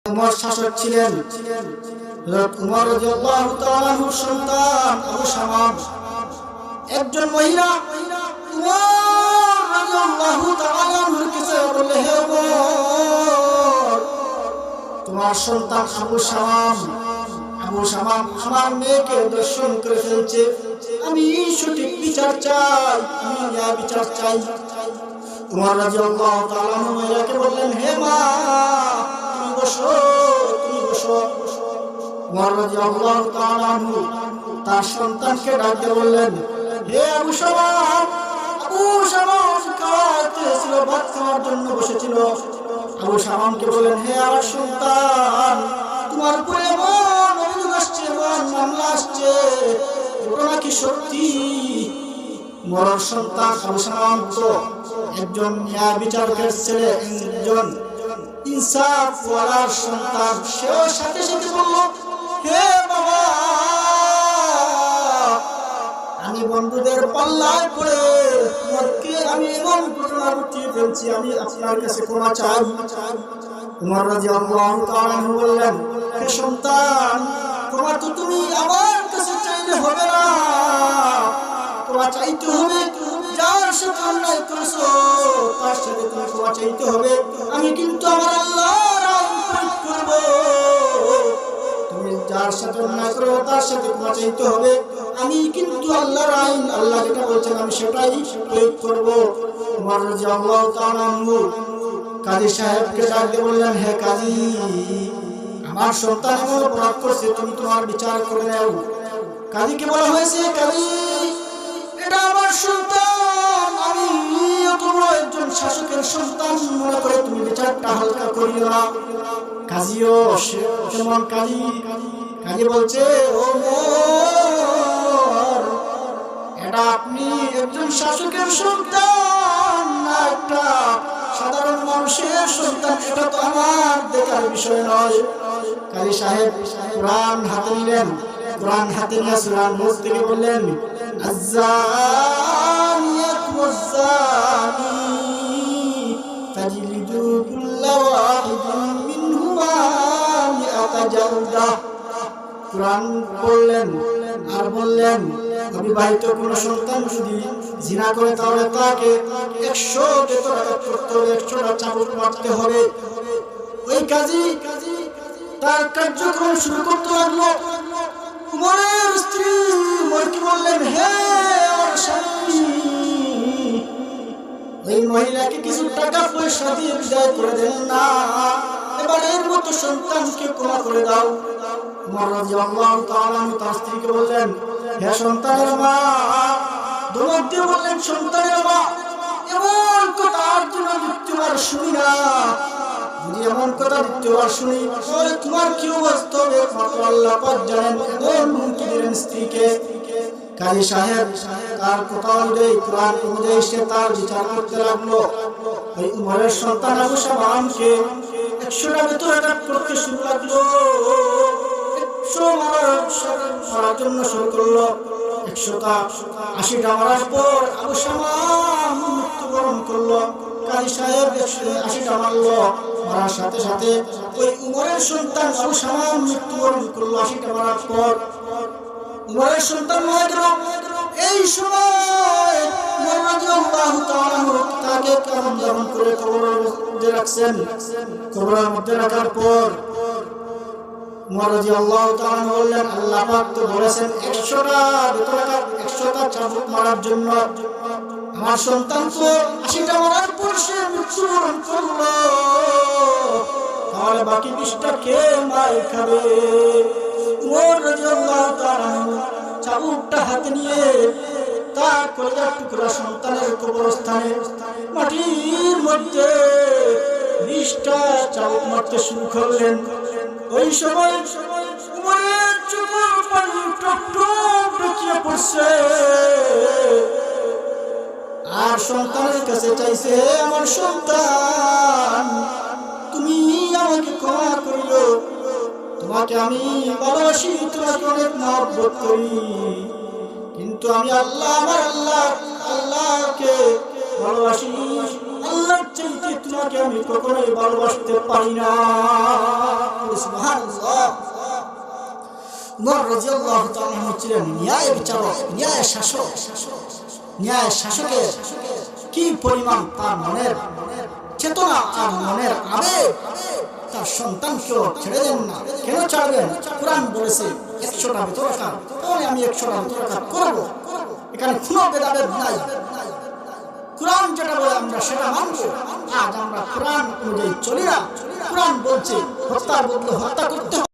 উমর শাসক ছিলেন। হযরত উমর রাদিয়াল্লাহু তাআলা আনহুর সন্তান আবু শামাম একজন মহিলা উমর রাদিয়াল্লাহু তাআলা আনহুর কাছে বলল, হে উমর, তোমার সন্তান আবু শামাম আমার মেয়েকে দর্শন করে ফেলছে, আমি সঠিক বিচার চাই, আমি ন্যায় বিচার চাই। উমর রাদিয়াল্লাহু তাআলা আনহু মেয়েকে বললেন, হে মা, তুমি বসো। উমর রাদিয়াল্লাহু তাআলা আনহু তার সন্তানকে ডাকতে বললেন, হে আবু শামাম খাওয়াতে ছিল, ভাত খাওয়ার জন্য বসেছিল। আবু শামামকে বললেন, হে আমার সন্তান, তোমার উপরে এমন অভিযোগ আসছে, এমন মামলা আসছে, ঘটনা কি সত্যি? উমরের সন্তান আবু শামাম তো একজন ন্যায় বিচারকের ছেলে, একজন ইনসাফ ওয়ালার সন্তান। সেও সাথে সাথে বলল, হে বাবা, আমি বন্ধুদের পাল্লায় পড়ে আমি এমন ঘটনা ঘটিয়ে ফেলছি, আমি আপনার কাছে ক্ষমা চাই। উমর রাদিয়াল্লাহু তাআলা আনহু বললেন, হে সন্তান, ক্ষমা তো তুমি আমার কাছে চাইলে হবে না, ক্ষমা চাইতে হবে যার সাথে অন্যায় করেছো, তার সাথে তুমি ক্ষমা চাইতে হবে। আমি কিন্তু আমার আল্লাহর আইন প্রয়োগ করব। তুমি যার সাথে অন্যায় করো তার সাথে ক্ষমা চাইতে হবে, আমি কিন্তু আল্লাহর আইন, আল্লাহ যেটা বলছেন আমি সেটাই প্রয়োগ করব। উমর রাদিয়াল্লাহু তাআলা আনহু কাজী সাহেবকে ডাকতে বললেন, হে কাজী, আমার সন্তান এমন অপরাধ করেছে, তুমি তোমার বিচার করে নাও। কাজীকে বলা হয়েছে, কাজী, এটা আমার সন্তান, আমি অত বড় একজন শাসকের সন্তান মনে করে তুমি বিচারটা হালকা করিও না। কাজীও যেমন কাজী বলছে, ও উমর, এটা আপনি একজন শাসকের সন্তান না একটা সাধারণ মানুষের সন্তান, এটা তো আমার দেখার বিষয় নয়। কাজী সাহেব কোরআন হাতে নিলেন, কোরআন হাতে নিয়ে সূরা নূর থেকে বললেন, আয-যানিয়াতু ওয়াজ-যানি ফাজলিদু কুল্লা ওয়াহিদিন মিনহুমা মিআতা জালদা। কোরআন বললেন আর বললেন, অবিবাহিত কোন সন্তান যদি জিনা করে তাহলে তাকে 100 বেত্রাঘাত করতে হবে, 100টা চাবুক মারতে হবে। ওই কাজী তার কার্যক্রম শুরু করতে লাগলো। উমরের স্ত্রী উমরকে বললেন, হে আমার স্বামী, ওই মহিলাকে কিছু টাকা পয়সা দিয়ে বিদায় করে দেন না, এবার এর মতো সন্তানকে ক্ষমা করে দাও। উমর রাদিয়াল্লাহু তাআলা আনহু তার স্ত্রীকে বললেন, হে সন্তানের মা, ধমক দিয়ে বললেন, সন্তানের মা, এমন কথা আর তুমি দ্বিতীয়বার শুনি না। যদি এমন কথা দ্বিতীয়বার শুনি তাহলে তোমার কি অবস্থা হবে একমাত্র আল্লাহ পাক জানেন। এমন হুমকি দিলেন স্ত্রীকে। কাজী সাহেব তার কথা অনুযায়ী, কোরআন অনুযায়ী সে তার বিচার করতে লাগলো। ওই উমরের সন্তান আবু শামামকে 100টা বেত্রাঘাত করতে শুরু লাগলো। 100 মারার জন্য শুরু করলো। 180টা মারার পর আবু শামাম মৃত্যুবরণ করলো। কাজী সাহেব 80টা মারলো, মারার সাথে সাথে ওই উমরের সন্তান আবু শামাম মৃত্যুবরণ করলো। 80টা মারার পর উমরের সন্তান মারা গেল। এই সময় উমর রাদিয়াল্লাহু তাআলা আনহু তাকে কাফন দাফন করে কবরের মধ্যে রাখছেন। কবরের মধ্যে রাখার পর উমর রাদিয়াল্লাহু তাআলা আনহু বললেন, আল্লাহ পাক তো বলেছেন 100টা বেত্রাঘাত, 100টা চাবুক মারার জন্য। আমার সন্তান তো 80টা মারার পর সে মৃত্যুবরণ করলো, তাহলে বাকি 20টা কে মার খাবে? উমর রাদিয়াল্লাহু তাআলা আনহু চাবুকটা হাতে নিয়ে তার কলিজার টুকরা সন্তানের কবরস্থানে মাটির মধ্যে 20টা চাবুক মারতে শুরু করলেন। ওই সময় উমরের চোখের পানি টপ টপ বেরিয়ে পড়ছে। আর সন্তানের কাছে চাইছে, আমার সন্তান, তুমি আমাকে ক্ষমা করিও, তোমাকে আমি ভালোবাসি, তোমাকে অনেক মহব্বত করি, কিন্তু আমি আমার আল্লাহকে ভালোবাসি। আল্লাহর চাইতে তোমাকে আমি কখনোই ভালোবাসতে পারি না। উমর রাদিয়াল্লাহু তাআলা আনহু ছিলেন ন্যায় বিচারক, ন্যায় শাসক। ন্যায় শাসকের কি পরিমাণ তার মনের চেতনা আর মনের আবেগ, তার সন্তানকেও ছেড়ে দেন না। কেন ছাড়বেন? কোরআন বলেছে 100টা বেতরকাত, তাহলে আমি 100টা বেতরকাত করবো। এখানে কোনো ভেদাভেদ নাই। কোরআন যেটা বলে আমরা সেটা মানবো। আজ আমরা কোরআন অনুযায়ী চলি না। কোরআন বলছে হত্যার বদলে হত্যা করতে হবে।